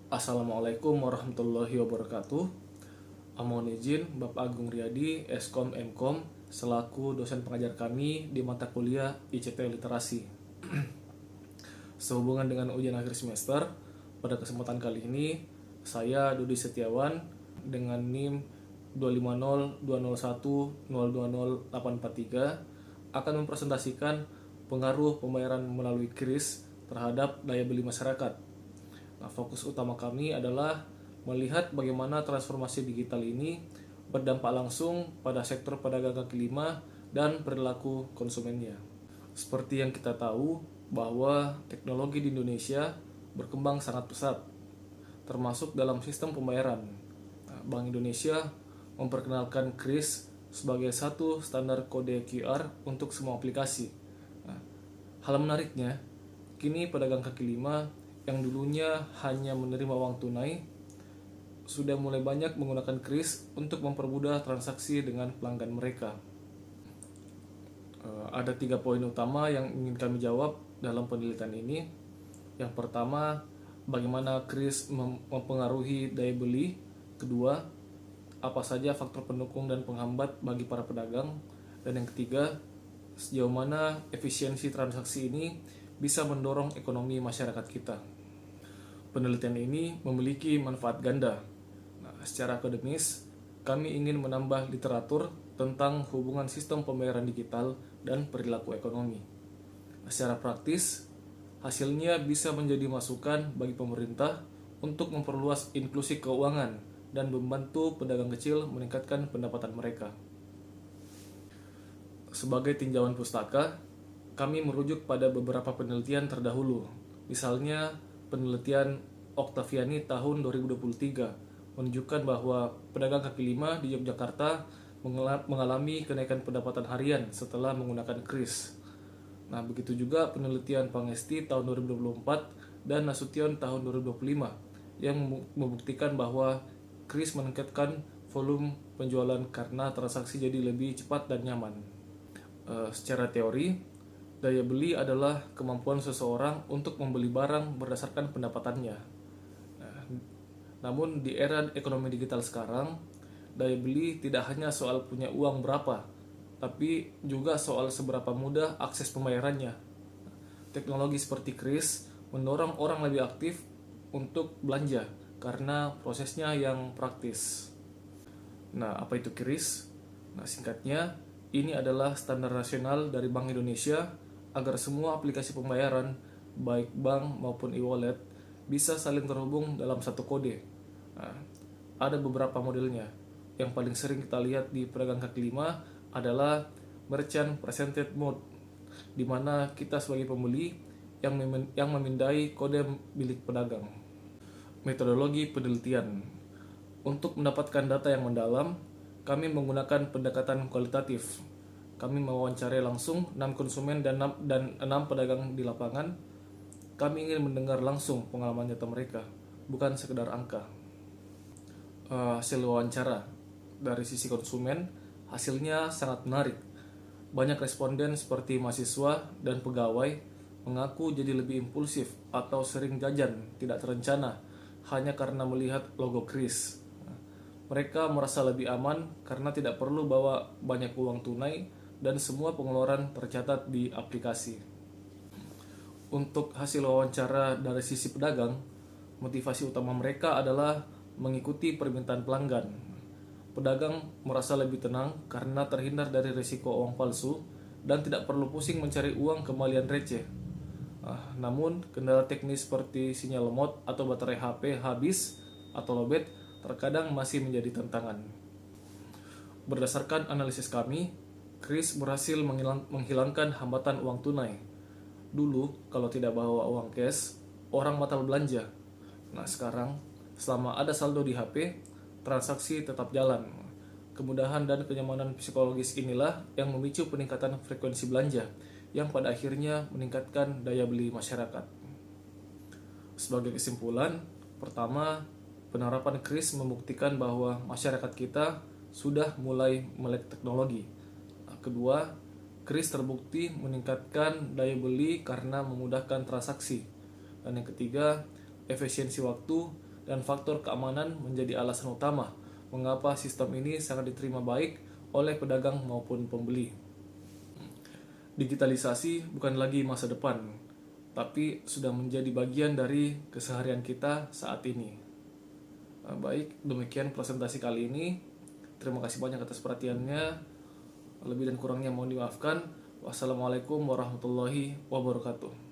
Assalamualaikum warahmatullahi wabarakatuh. Mohon izin Bapak Agung Riyadi, Eskom Mkom, selaku dosen pengajar kami di mata kuliah ICT Literasi. Sehubungan dengan ujian akhir semester, pada kesempatan kali ini, saya Dudi Setiawan dengan NIM 2502010200843 akan mempresentasikan pengaruh pembayaran melalui KRIS terhadap daya beli masyarakat. Nah, fokus utama kami adalah melihat bagaimana transformasi digital ini berdampak langsung pada sektor pedagang kaki lima dan perilaku konsumennya. Seperti yang kita tahu bahwa teknologi di Indonesia berkembang sangat pesat, termasuk dalam sistem pembayaran. Nah, Bank Indonesia memperkenalkan KRIS sebagai satu standar kode QR untuk semua aplikasi. Nah, hal menariknya, kini pedagang kaki lima yang dulunya hanya menerima uang tunai sudah mulai banyak menggunakan KRIS untuk mempermudah transaksi dengan pelanggan mereka. Ada 3 poin utama yang ingin kami jawab dalam penelitian ini. Yang pertama, bagaimana KRIS mempengaruhi daya beli. Kedua, apa saja faktor pendukung dan penghambat bagi para pedagang. Dan yang ketiga, sejauh mana efisiensi transaksi ini bisa mendorong ekonomi masyarakat kita. Penelitian ini memiliki manfaat ganda. Nah, secara akademis, kami ingin menambah literatur tentang hubungan sistem pembayaran digital dan perilaku ekonomi. Nah, secara praktis, hasilnya bisa menjadi masukan bagi pemerintah untuk memperluas inklusi keuangan dan membantu pedagang kecil meningkatkan pendapatan mereka. Sebagai tinjauan pustaka, kami merujuk pada beberapa penelitian terdahulu. Misalnya, penelitian Oktaviani tahun 2023 menunjukkan bahwa pedagang kaki lima di Yogyakarta mengalami kenaikan pendapatan harian setelah menggunakan KRIS. Nah, begitu juga penelitian Pangesti tahun 2024 dan Nasution tahun 2025 yang membuktikan bahwa KRIS meningkatkan volume penjualan karena transaksi jadi lebih cepat dan nyaman. Secara teori, daya beli adalah kemampuan seseorang untuk membeli barang berdasarkan pendapatannya. Namun di era ekonomi digital sekarang, daya beli tidak hanya soal punya uang berapa, tapi juga soal seberapa mudah akses pembayarannya. Teknologi seperti KRIS mendorong orang lebih aktif untuk belanja karena prosesnya yang praktis. Nah, apa itu KRIS? Nah, singkatnya, ini adalah standar nasional dari Bank Indonesia agar semua aplikasi pembayaran, baik bank maupun e-wallet, bisa saling terhubung dalam satu kode. Nah, ada beberapa modelnya. Yang paling sering kita lihat di pedagang kaki lima adalah Merchant Presented Mode, di mana kita sebagai pembeli yang memindai kode milik pedagang. Metodologi penelitian. Untuk mendapatkan data yang mendalam, kami menggunakan pendekatan kualitatif. Kami mewawancarai langsung 6 konsumen dan 6 pedagang di lapangan. Kami ingin mendengar langsung pengalaman nyata mereka, bukan sekedar angka. Hasil wawancara dari sisi konsumen, hasilnya sangat menarik. Banyak responden seperti mahasiswa dan pegawai mengaku jadi lebih impulsif atau sering jajan tidak terencana hanya karena melihat logo KRIS. Mereka merasa lebih aman karena tidak perlu bawa banyak uang tunai dan semua pengeluaran tercatat di aplikasi. Untuk hasil wawancara dari sisi pedagang, motivasi utama mereka adalah mengikuti permintaan pelanggan. Pedagang merasa lebih tenang karena terhindar dari risiko uang palsu dan tidak perlu pusing mencari uang kembalian receh. Namun, kendala teknis seperti sinyal lemot atau baterai HP habis atau lowbat terkadang masih menjadi tantangan. Berdasarkan analisis kami, KRIS berhasil menghilangkan hambatan uang tunai. Dulu, kalau tidak bawa uang cash, orang batal belanja. Nah, sekarang, selama ada saldo di HP, transaksi tetap jalan. Kemudahan dan kenyamanan psikologis inilah yang memicu peningkatan frekuensi belanja, yang pada akhirnya meningkatkan daya beli masyarakat. Sebagai kesimpulan, pertama, penerapan KRIS membuktikan bahwa masyarakat kita sudah mulai melek teknologi. Kedua, KRIS terbukti meningkatkan daya beli karena memudahkan transaksi. Dan yang ketiga, efisiensi waktu dan faktor keamanan menjadi alasan utama mengapa sistem ini sangat diterima baik oleh pedagang maupun pembeli. Digitalisasi bukan lagi masa depan, tapi sudah menjadi bagian dari keseharian kita saat ini. Baik, demikian presentasi kali ini. Terima kasih banyak atas perhatiannya. Lebih dan kurangnya mohon dimaafkan. Wassalamualaikum warahmatullahi wabarakatuh.